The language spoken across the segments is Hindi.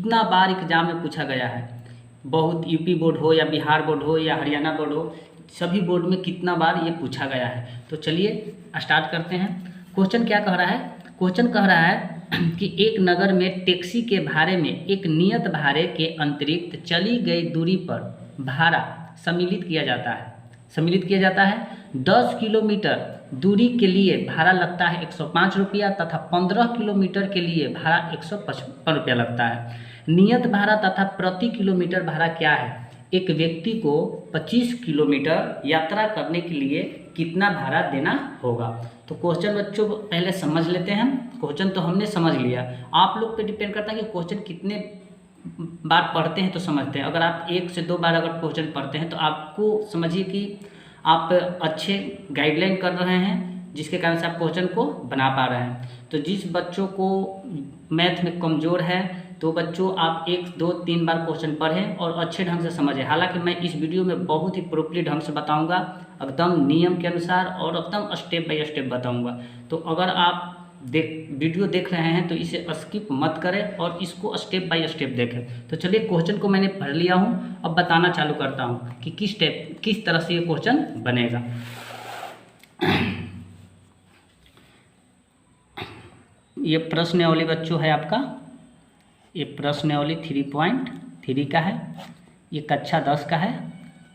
कितना बार एग्जाम में पूछा गया है। बहुत यूपी बोर्ड हो या बिहार बोर्ड हो या हरियाणा बोर्ड हो, सभी बोर्ड में कितना बार ये पूछा गया है। तो चलिए स्टार्ट करते हैं। क्वेश्चन क्या कह रहा है? क्वेश्चन कह रहा है कि एक नगर में टैक्सी के भाड़े में एक नियत भाड़े के अतिरिक्त चली गई दूरी पर भाड़ा सम्मिलित किया जाता है। 10 किलोमीटर दूरी के लिए भाड़ा लगता है 105 रुपया तथा 15 किलोमीटर के लिए भाड़ा 155 रुपया लगता है। नियत भाड़ा तथा प्रति किलोमीटर भाड़ा क्या है? एक व्यक्ति को 25 किलोमीटर यात्रा करने के लिए कितना भाड़ा देना होगा? तो क्वेश्चन बच्चों पहले समझ लेते हैं। क्वेश्चन तो हमने समझ लिया, आप लोग पे डिपेंड करता है कि क्वेश्चन कितने बार पढ़ते हैं तो समझते हैं। अगर आप 1 से 2 बार अगर क्वेश्चन पढ़ते हैं तो आपको समझिए कि आप अच्छे गाइडलाइन कर रहे हैं, जिसके कारण से आप क्वेश्चन को बना पा रहे हैं। तो जिस बच्चों को मैथ में कमज़ोर है तो बच्चों आप 1, 2, 3 बार क्वेश्चन पढ़ें और अच्छे ढंग से समझें। हालांकि मैं इस वीडियो में बहुत ही प्रॉपरली ढंग से बताऊंगा, एकदम नियम के अनुसार और एकदम स्टेप बाय स्टेप बताऊंगा। तो अगर आप वीडियो देख रहे हैं तो इसे स्किप मत करें और इसको स्टेप बाय स्टेप देखें। तो चलिए क्वेश्चन को मैंने पढ़ लिया हूँ, अब बताना चालू करता हूँ कि किस तरह से ये क्वेश्चन बनेगा। ये प्रश्नावली बच्चों है आपका, ये प्रश्नावली 3.3 का है, ये कक्षा 10 का है।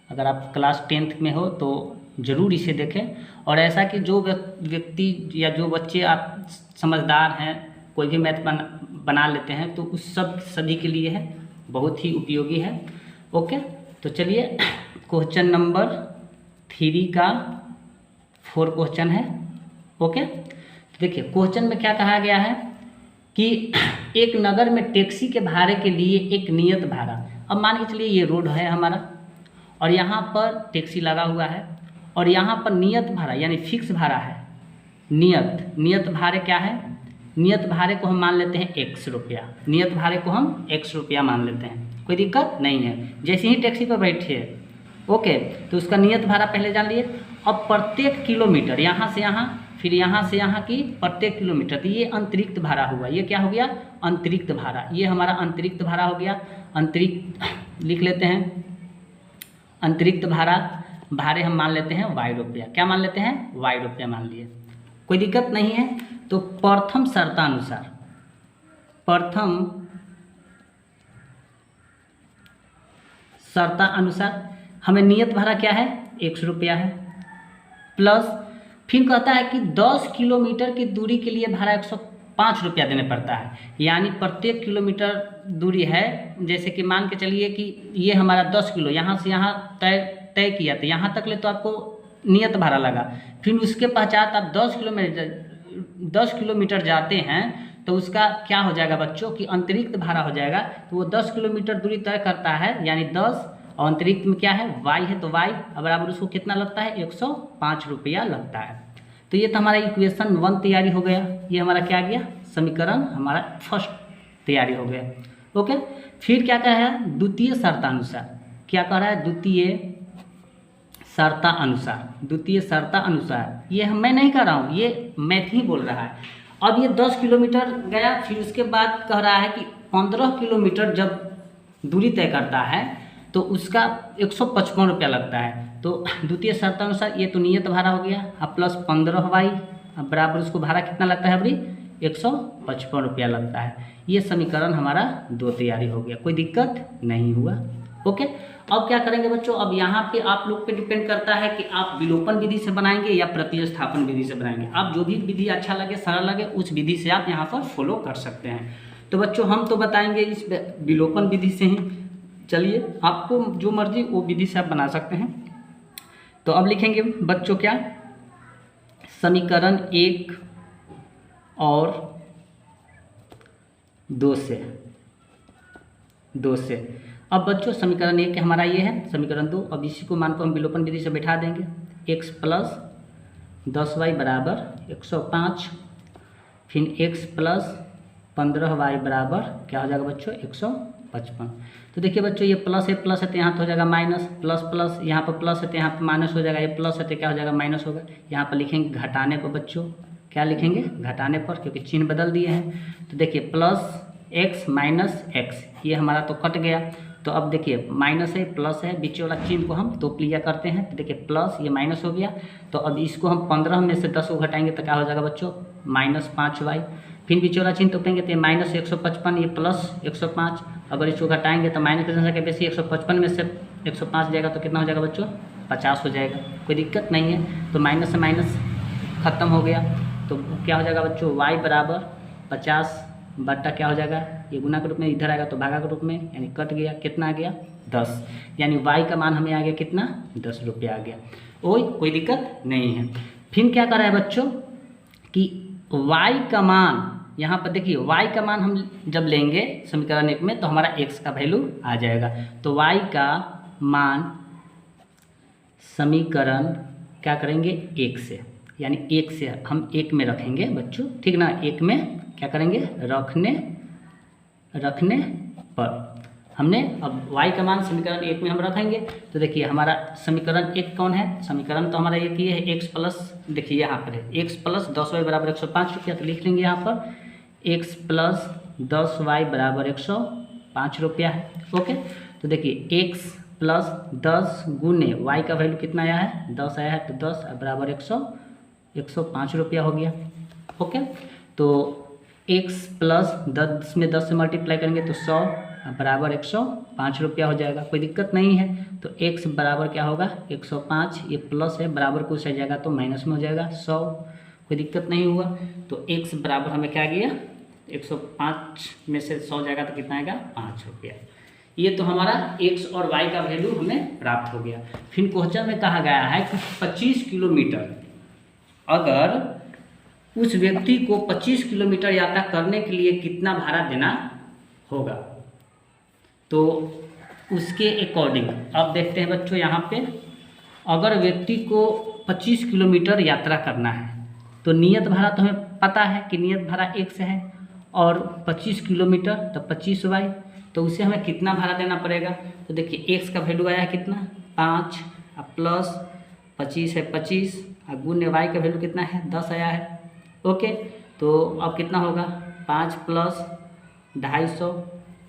अगर आप क्लास 10th में हो तो ज़रूर इसे देखें। और ऐसा कि जो व्यक्ति या जो बच्चे आप समझदार हैं, कोई भी मैथ बना लेते हैं, तो उस सभी के लिए है, बहुत ही उपयोगी है। ओके, तो चलिए क्वेश्चन नंबर 3 का 4 क्वेश्चन है। ओके, तो देखिए क्वेश्चन में क्या कहा गया है कि एक नगर में टैक्सी के भाड़े के लिए एक नियत भाड़ा। अब मान के चलिए ये रोड है हमारा और यहाँ पर टैक्सी लगा हुआ है और यहाँ पर नियत भाड़ा यानी फिक्स भाड़ा है। नियत भाड़े क्या है? नियत भाड़े को हम मान लेते हैं 100 रुपया। नियत भाड़े को हम 100 रुपया मान लेते हैं, कोई दिक्कत नहीं है। जैसे ही टैक्सी पर बैठिए, ओके, तो उसका नियत भाड़ा पहले जान लिए। अब प्रत्येक किलोमीटर यहाँ से यहाँ फिर यहाँ से यहाँ की प्रत्येक किलोमीटर, तो ये अतिरिक्त भाड़ा हुआ। ये क्या हो गया? अतिरिक्त भाड़ा। ये हमारा अतिरिक्त भाड़ा हो गया। अतिरिक्त लिख लेते हैं, अतिरिक्त भाड़े हम मान लेते हैं y रुपया। क्या मान लेते हैं? y रुपया मान लिए, कोई दिक्कत नहीं है। तो प्रथम शर्तानुसार हमें नियत भाड़ा क्या है? 100 रुपया है। प्लस फिर कहता है कि 10 किलोमीटर की दूरी के लिए भाड़ा 105 रुपया देने पड़ता है। यानी प्रत्येक किलोमीटर दूरी है, जैसे कि मान के चलिए कि ये हमारा 10 किलो यहाँ से यहाँ तय किया, तो यहाँ तक ले तो आपको नियत भाड़ा लगा। फिर उसके पश्चात आप 10 किलोमीटर जाते हैं तो उसका क्या हो जाएगा बच्चों कि अतिरिक्त भाड़ा हो जाएगा। तो वो 10 किलोमीटर दूरी तय करता है, यानी 10 और अंतरिक्ष में क्या है? y है, तो y बराबर उसको कितना लगता है? 105 रुपया लगता है। तो ये तो हमारा इक्वेशन 1 तैयारी हो गया। ये हमारा क्या गया? समीकरण हमारा फर्स्ट तैयारी हो गया। ओके, फिर क्या कह रहा है? द्वितीय शर्तानुसार। क्या कह रहा है? द्वितीय शर्तानुसार। ये मैं नहीं कह रहा हूँ, ये मैथ ही बोल रहा है। अब ये 10 किलोमीटर गया, फिर उसके बाद कह रहा है कि 15 किलोमीटर जब दूरी तय करता है तो उसका 155 रुपया लगता है। तो द्वितीय शर्तानुसार ये तो नियत भाड़ा हो गया, अब प्लस 15y बराबर उसको भाड़ा कितना लगता है? अभी 155 रुपया लगता है। ये समीकरण हमारा 2 तैयारी हो गया, कोई दिक्कत नहीं हुआ। ओके, अब क्या करेंगे बच्चों? अब यहाँ पे आप लोग पे डिपेंड करता है कि आप विलोपन विधि से बनाएंगे या प्रतिस्थापन विधि से बनाएंगे। आप जो भी विधि अच्छा लगे, सरल लगे, उस विधि से आप यहाँ पर फॉलो कर सकते हैं। तो बच्चों हम तो बताएंगे इस विलोपन विधि से ही। चलिए, आपको जो मर्जी वो विधि से आप बना सकते हैं। तो अब लिखेंगे बच्चों क्या? समीकरण 1 और 2 से। अब बच्चों समीकरण 1 हमारा ये है, समीकरण 2। अब इसी को मान को हम विलोपन विधि से बैठा देंगे। x प्लस 10y बराबर 105, फिर x प्लस 15y बराबर क्या हो जाएगा बच्चों? 155। तो देखिए बच्चों, ये प्लस है तो यहाँ तो हो जाएगा माइनस, प्लस प्लस यहाँ पर प्लस है तो यहाँ पर माइनस हो जाएगा, ये प्लस है तो क्या हो जाएगा? माइनस होगा। यहाँ पर लिखेंगे घटाने पर बच्चों, क्या लिखेंगे? घटाने पर, क्योंकि चिन्ह बदल दिए हैं। तो देखिए प्लस एक्स माइनस एक्स, ये हमारा तो कट गया। तो अब देखिए माइनस है प्लस है, बीच वाला चिन्ह को हम दो प्लिया करते हैं, तो देखिए प्लस ये माइनस हो गया। तो अब इसको हम 15 में से 10 को घटाएंगे तो क्या हो जाएगा बच्चों, -5y। फिर बीच वाला चिन्ह तोपेंगे तो ये -155, ये प्लस 105। अगर इसको घटाएंगे तो माइनस की संख्या बेसी, 155 में से 105 जाएगा तो कितना हो जाएगा बच्चों, 50 हो जाएगा। कोई दिक्कत नहीं है। तो माइनस से माइनस ख़त्म हो गया। तो क्या हो जाएगा बच्चों, y बराबर 50 बट्टा क्या हो जाएगा, ये गुना के रूप में इधर आएगा तो भागा के रूप में, यानी कट गया। कितना आ गया, 10। यानी y का मान हमें आ गया कितना, 10 रुपया आ गया। कोई दिक्कत नहीं है। फिर क्या कर रहा है बच्चों कि y का मान, यहाँ पर देखिए y का मान हम जब लेंगे समीकरण 1 में तो हमारा x का वैल्यू आ जाएगा। तो y का मान समीकरण क्या करेंगे, 1 से, यानी 1 से हम 1 में रखेंगे बच्चों, ठीक ना। 1 में क्या करेंगे, रखने पर हमने अब y का मान समीकरण 1 में हम रखेंगे। तो देखिए हमारा समीकरण 1 कौन है, समीकरण तो हमारा एक ही है, x प्लस, देखिए यहाँ पर है x प्लस 10y बराबर 105 रुपया। तो लिख लेंगे यहाँ पर x प्लस 10y बराबर 105 रुपया है। ओके, तो देखिए x प्लस 10 गुने y का वैल्यू कितना आया है, 10 आया है, तो 10 बराबर 105 रुपया हो गया। ओके, तो x प्लस 10 में 10 से मल्टीप्लाई करेंगे तो 100 बराबर 105 रुपया हो जाएगा। कोई दिक्कत नहीं है। तो x बराबर क्या होगा, 105, ये प्लस है, बराबर कुछ आ जाएगा तो माइनस में हो जाएगा 100। कोई दिक्कत नहीं हुआ। तो x बराबर हमें क्या गया, 105 में से 100 जाएगा तो कितना आएगा, 5 रुपया। ये तो हमारा x और y का वैल्यू हमें प्राप्त हो गया। फिर क्वेश्चन में कहा गया है कि 25 किलोमीटर, अगर उस व्यक्ति को 25 किलोमीटर यात्रा करने के लिए कितना भाड़ा देना होगा। तो उसके अकॉर्डिंग अब देखते हैं बच्चों, यहाँ पे अगर व्यक्ति को 25 किलोमीटर यात्रा करना है तो नियत भाड़ा तो हमें पता है कि नियत भाड़ा x है, और 25 किलोमीटर तो 25y, तो उसे हमें कितना भाड़ा देना पड़ेगा। तो देखिए x का वैल्यू आया है कितना, 5, प्लस 25 है 25, और गुने y का वैल्यू कितना है, 10 आया है। ओके, तो अब कितना होगा, 5 प्लस 250।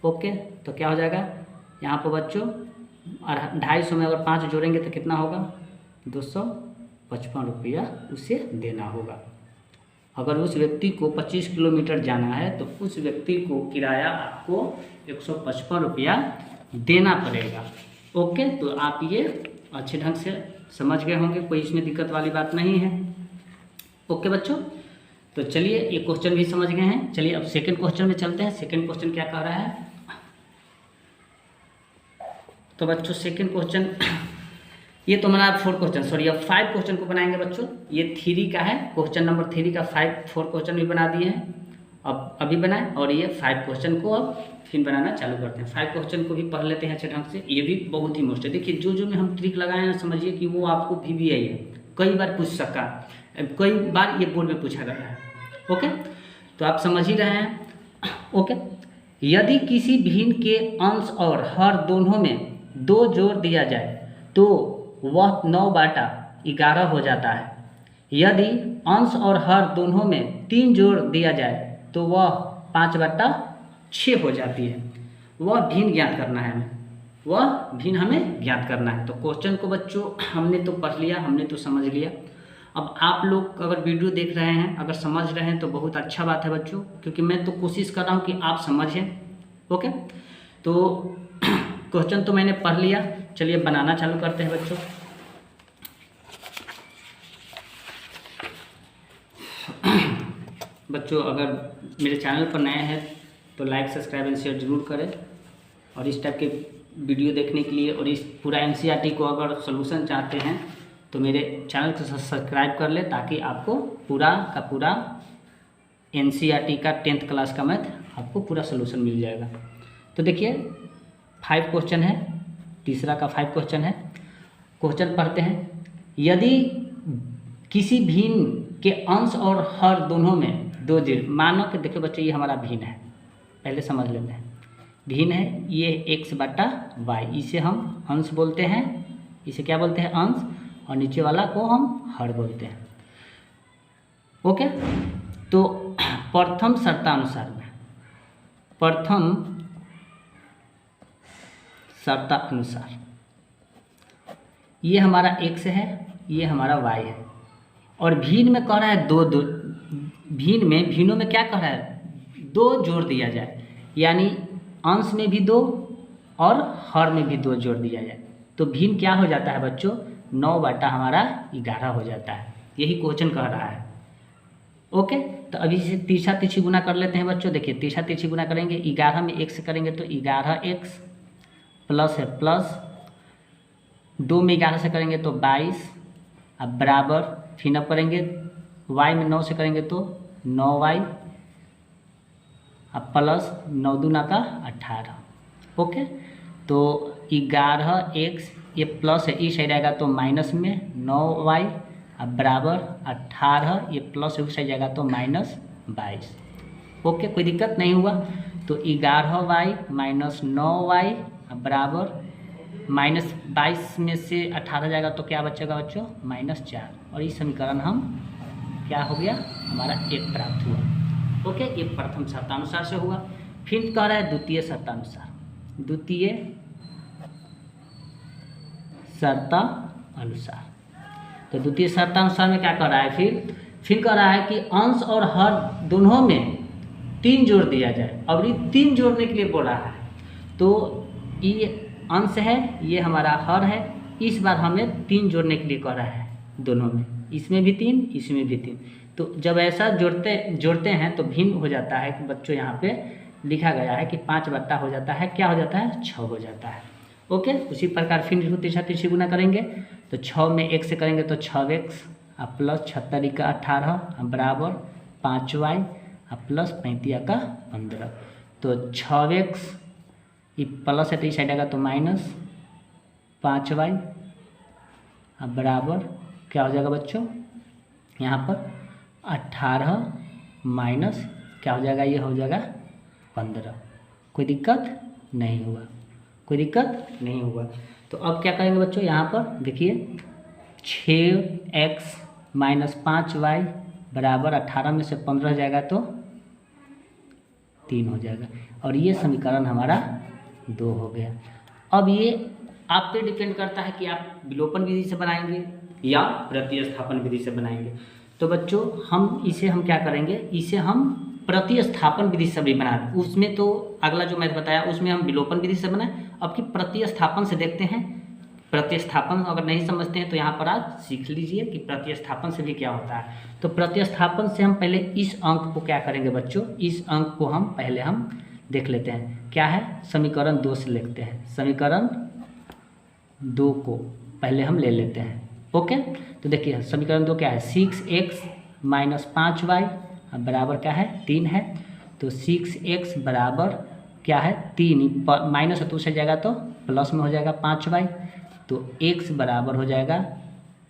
ओके, तो क्या हो जाएगा यहाँ पर बच्चों, और 250 में अगर 5 जोड़ेंगे तो कितना होगा, 255 रुपया उसे देना होगा। अगर उस व्यक्ति को 25 किलोमीटर जाना है तो उस व्यक्ति को किराया आपको 155 रुपया देना पड़ेगा। ओके, तो आप ये अच्छे ढंग से समझ गए होंगे, कोई इसमें दिक्कत वाली बात नहीं है। ओके बच्चों, तो चलिए ये क्वेश्चन भी समझ गए हैं। चलिए अब सेकंड क्वेश्चन में चलते हैं। सेकंड क्वेश्चन क्या कह रहा है, तो बच्चों सेकंड क्वेश्चन, ये तो हमारा 4 क्वेश्चन, सॉरी अब 5 क्वेश्चन को बनाएंगे बच्चों। ये 3 का है, क्वेश्चन नंबर 3 का 4 क्वेश्चन भी बना दिए हैं, अब अभी बनाए, और ये 5 क्वेश्चन को अब फिर बनाना चालू करते हैं। 5 क्वेश्चन को भी पढ़ लेते हैं अच्छे ढंग से। ये भी बहुत ही मोस्ट है। देखिए जो में हम ट्रिक लगाए हैं समझिए कि वो आपको VVI है, कई बार पूछ सका, कई बार ये बोर्ड में पूछा गया है। ओके, तो आप समझ ही रहे हैं। ओके, यदि किसी भिन्न के अंश और हर दोनों में 2 जोड़ दिया जाए तो वह 9/11 हो जाता है। यदि अंश और हर दोनों में 3 जोड़ दिया जाए तो वह 5/6 हो जाती है। वह भिन्न ज्ञात करना है हमें, वह भिन्न हमें ज्ञात करना है। तो क्वेश्चन को बच्चों हमने तो पढ़ लिया, हमने तो समझ लिया। अब आप लोग अगर वीडियो देख रहे हैं, अगर समझ रहे हैं तो बहुत अच्छा बात है बच्चों, क्योंकि मैं तो कोशिश कर रहा हूँ कि आप समझें। ओके, तो क्वेश्चन तो मैंने पढ़ लिया, चलिए बनाना चालू करते हैं बच्चों। बच्चों अगर मेरे चैनल पर नए हैं तो लाइक सब्सक्राइब एंड शेयर जरूर करें, और इस टाइप के वीडियो देखने के लिए और इस पूरा NCERT को अगर सोल्यूशन चाहते हैं तो मेरे चैनल को सब्सक्राइब कर ले, ताकि आपको पूरा का पूरा NCERT का 10th क्लास का मैथ आपको पूरा सोल्यूशन मिल जाएगा। तो देखिए 5 क्वेश्चन है, तीसरा का 5 क्वेश्चन है। क्वेश्चन पढ़ते हैं। यदि किसी भिन्न के अंश और हर दोनों में 2 जोड़, मानो कि देखिए बच्चों ये हमारा भिन्न है, पहले समझ लेते हैं। भिन्न है, ये x/y, इसे हम अंश बोलते हैं, इसे क्या बोलते हैं, अंश, और नीचे वाला को हम हर बोलते हैं। ओके, तो प्रथम शर्तानुसार में प्रथम शर्त अनुसार। ये हमारा x है, ये हमारा y है, और भिन्न में कह रहा है दो दो, भिन्नों में क्या कह रहा है, दो जोड़ दिया जाए, यानी अंश में भी दो और हर में भी दो जोड़ दिया जाए, तो भिन्न क्या हो जाता है बच्चों, 9/11 हो जाता है। यही क्वेश्चन कह रहा है। ओके, तो अभी से तीसरा तिरछी गुना कर लेते हैं बच्चों। देखिए तीसरा तिरछी गुना करेंगे, 11 में 1 से करेंगे तो 11x प्लस है प्लस 2 में 11 से करेंगे तो 22, अब बराबर फिर अब करेंगे y में 9 से करेंगे तो 9y, अब प्लस 9 दूना का 18। ओके, तो 11x ये प्लस है, इस साइड आएगा तो माइनस में 9y, अब बराबर 18, ये प्लस है उस साइड जाएगा तो -22। ओके, कोई दिक्कत नहीं हुआ। तो 11y माइनस 9y अब बराबर -22 में से 18 जाएगा तो क्या बचेगा बच्चों, -4, और ये समीकरण हम क्या हो गया, हमारा 1 प्राप्त हुआ। ओके, ये प्रथम शर्तानुसार से हुआ। फिर कह रहा है द्वितीय शर्तानुसार। द्वितीय शर्तानुसार, तो द्वितीय शर्तानुसार में क्या कह रहा है, फिर कह रहा है कि अंश और हर दोनों में 3 जोड़ दिया जाए। अब ये 3 जोड़ने के लिए बोल रहा है, तो ये अंश है, ये हमारा हर है, इस बार हमें 3 जोड़ने के लिए कह रहा है दोनों में, इसमें भी 3, इसमें भी 3। तो जब ऐसा जोड़ते हैं तो भिन्न हो जाता है कि बच्चों यहाँ पे लिखा गया है कि 5 हो जाता है, क्या हो जाता है, 6 हो जाता है। ओके, उसी प्रकार फिर तीसरा तिरछी गुना करेंगे, तो 6 में 1 से करेंगे तो 6x अब प्लस 76 का 18 बराबर 5y अब प्लस 35 का 15। तो 6x ये प्लस है तो इस साइड आएगा तो -5y अब बराबर क्या हो जाएगा बच्चों, यहाँ पर 18 माइनस क्या हो जाएगा, ये हो जाएगा 15। कोई दिक्कत नहीं हुआ, कोई दिक्कत नहीं हुआ। तो अब क्या करेंगे बच्चों, यहाँ पर देखिए 6x माइनस 5y बराबर 18 में से 15 जाएगा तो 3 हो जाएगा, और ये समीकरण हमारा 2 हो गया। अब ये आप पे डिपेंड करता है कि आप विलोपन विधि से बनाएंगे या प्रतिस्थापन विधि से बनाएंगे। तो बच्चों हम क्या करेंगे, इसे हम प्रतिस्थापन विधि से भी बना, उसमें तो अगला जो मैंने बताया उसमें हम विलोपन विधि से बनाए। अब की प्रतिस्थापन से देखते हैं। प्रतिस्थापन अगर नहीं समझते हैं तो यहाँ पर आप सीख लीजिए कि प्रतिस्थापन से भी क्या होता है। तो प्रतिस्थापन से हम पहले इस अंक को क्या करेंगे बच्चों, इस अंक को हम पहले देख लेते हैं क्या है, समीकरण 2 से लिखते हैं। समीकरण 2 को पहले हम ले लेते हैं। ओके, तो देखिए समीकरण 2 क्या है, 6x माइनस 5y बराबर क्या है, 3 है। तो 6x बराबर क्या है, 3, माइनस तो से जाएगा तो प्लस में हो जाएगा 5y, तो x बराबर हो जाएगा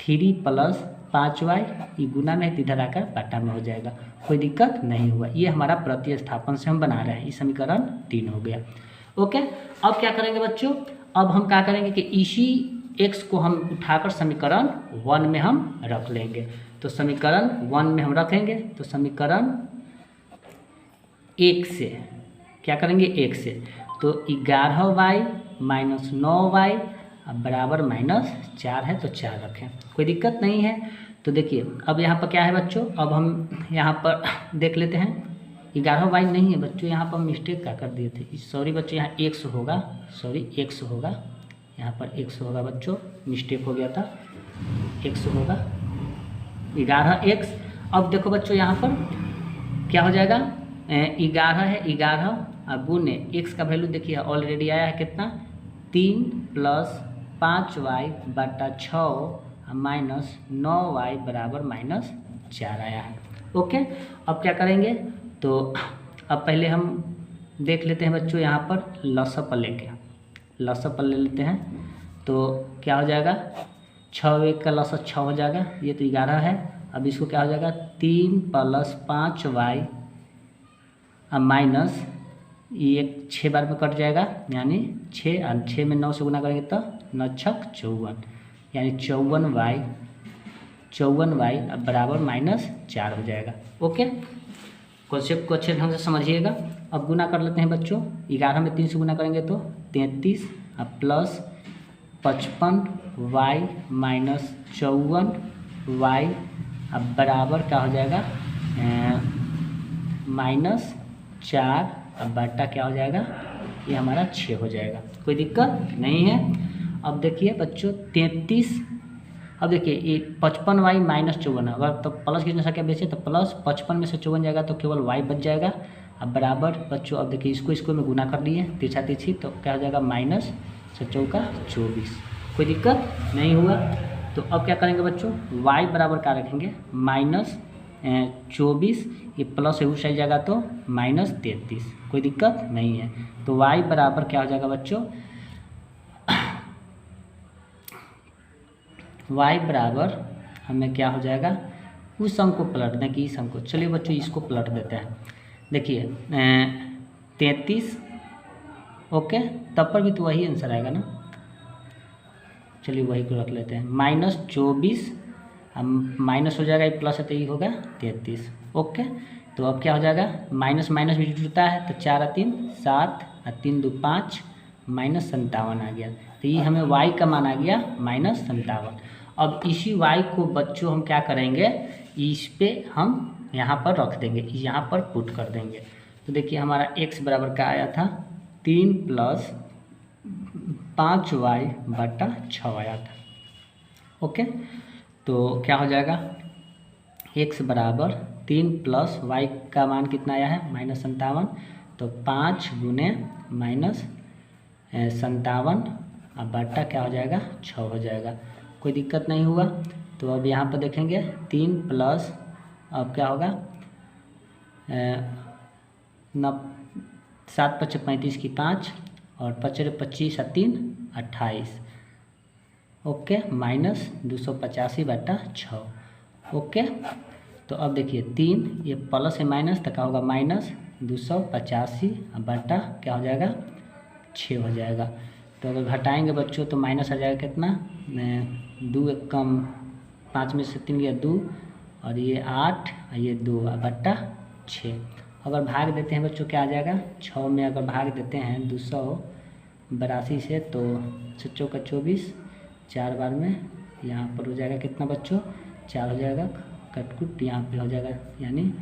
3 प्लस 5y, ये गुना में इधर आकर बटा में हो जाएगा। कोई दिक्कत नहीं हुआ। ये हमारा प्रतिस्थापन से हम बना रहे हैं, ये समीकरण 3 हो गया। ओके, अब क्या करेंगे बच्चों, अब हम क्या करेंगे कि इसी x को हम उठाकर समीकरण 1 में हम रख लेंगे। तो समीकरण 1 में हम रखेंगे, तो समीकरण 1 से क्या करेंगे, 1 से तो 11y माइनस 9y बराबर -4 है, तो 4 रखें, कोई दिक्कत नहीं है। तो देखिए अब यहाँ पर क्या है बच्चों, अब हम यहाँ पर देख लेते हैं, 11y नहीं है बच्चों, यहाँ पर मिस्टेक क्या कर दिए थे, सॉरी बच्चों, यहाँ x होगा, सॉरी x होगा, यहाँ पर x होगा बच्चों, मिस्टेक हो गया था, x होगा 11x। अब देखो बच्चों यहाँ पर क्या हो जाएगा, 11 है, 11 अब गुने x का वैल्यू देखिए ऑलरेडी आया है कितना, 3 प्लस 5y बटा 6 माइनस 9y बराबर -4 आया है। ओके, अब क्या करेंगे, तो अब पहले हम देख लेते हैं बच्चों, यहाँ पर लसअप ले लेते हैं। तो क्या हो जाएगा, 6 1 का लसअप 6 हो जाएगा, ये तो 11 है। अब इसको क्या हो जाएगा, 3 प्लस 5y माइनस ये 6 बार में कट जाएगा, यानी 6 और 6 में 9 से गुना करेंगे तो 9 छक 54, यानी 54y अब बराबर -4 हो जाएगा। ओके, कॉन्सेप्ट को अच्छे ढंग से समझिएगा। अब गुना कर लेते हैं बच्चों, 11 में 3 से गुना करेंगे तो 33 अब प्लस 55y माइनस 54y अब बराबर क्या हो जाएगा -4 अब बटा क्या हो जाएगा, ये हमारा 6 हो जाएगा। कोई दिक्कत नहीं है। अब देखिए बच्चों 33, अब देखिए ये 55y माइनस 54, अगर तो प्लस की संख्या बेचे तो प्लस 55 में से 54 जाएगा तो केवल y बच जाएगा। अब बराबर बच्चों, अब देखिए इसको में गुना कर लिए तिरछा तिरछी, तो क्या हो जाएगा माइनस 24। कोई दिक्कत नहीं हुआ। तो अब क्या करेंगे बच्चों, y बराबर क्या रखेंगे -24, ये प्लस उस साइड जाएगा तो -33। कोई दिक्कत नहीं है। तो y बराबर क्या हो जाएगा बच्चों, y बराबर हमें क्या हो जाएगा, उस अंक को पलट दें कि इस अंक को। चलिए बच्चों इसको पलट देते हैं। देखिए 33 ओके, तब पर भी तो वही आंसर आएगा ना। चलिए वही को रख लेते हैं, -24 माइनस हो जाएगा, ये प्लस है तो ये होगा 33 ओके। तो अब क्या हो जाएगा, माइनस माइनस भी जुड़ता है तो 4 और 3 7 और 3 2 5 -57 आ गया। तो ये हमें y का मान आ गया -57। अब इसी y को बच्चों हम क्या करेंगे, इस पे हम यहाँ पर रख देंगे, यहाँ पर पुट कर देंगे। तो देखिए हमारा x बराबर क्या आया था 3 + 5y बटा 6 आया था ओके। तो क्या हो जाएगा, x बराबर 3 + y का मान कितना आया है -57, तो 5 गुने -57 अब बटा क्या हो जाएगा 6 हो जाएगा। कोई दिक्कत नहीं हुआ। तो अब यहाँ पर देखेंगे 3 + अब क्या होगा 7 × 5 = 35 की 5 और 5 × 25 और 3 28 ओके, -285 बटा 6 ओके। तो अब देखिए 3 ये प्लस है माइनस तो क्या होगा -285 बटा क्या हो जाएगा 6 हो जाएगा। तो अगर घटाएंगे बच्चों तो माइनस आ जाएगा कितना 2 एक कम 5 में से 3 गया 2 और ये 8 और ये 2 बटा 6। अगर भाग देते हैं बच्चों क्या आ जाएगा 6 में अगर भाग देते हैं 282 से तो 6 × 24 4 बार में यहाँ पर हो जाएगा कितना बच्चों 4 हो जाएगा, कटकुट यहाँ पे हो जाएगा यानी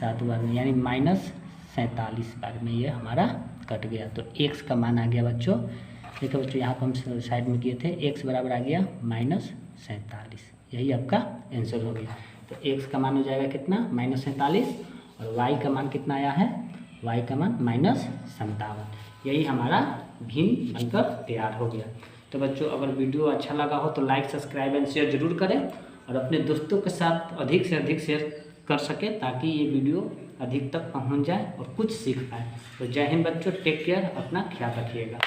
7 बार में यानी -47 बार में ये हमारा कट गया। तो x का मान आ गया बच्चों, देखो बच्चों यहाँ पर हम साइड में किए थे x बराबर आ गया -47, यही आपका आंसर हो गया। तो x का मान हो जाएगा कितना -47 और y का मान कितना आया है, y का मान -57। यही हमारा भिन्न बनकर तैयार हो गया। तो बच्चों अगर वीडियो अच्छा लगा हो तो लाइक सब्सक्राइब एंड शेयर जरूर करें और अपने दोस्तों के साथ अधिक से अधिक शेयर कर सके ताकि ये वीडियो अधिक तक पहुंच जाए और कुछ सीख पाए। तो जय हिंद बच्चों, टेक केयर, अपना ख्याल रखिएगा।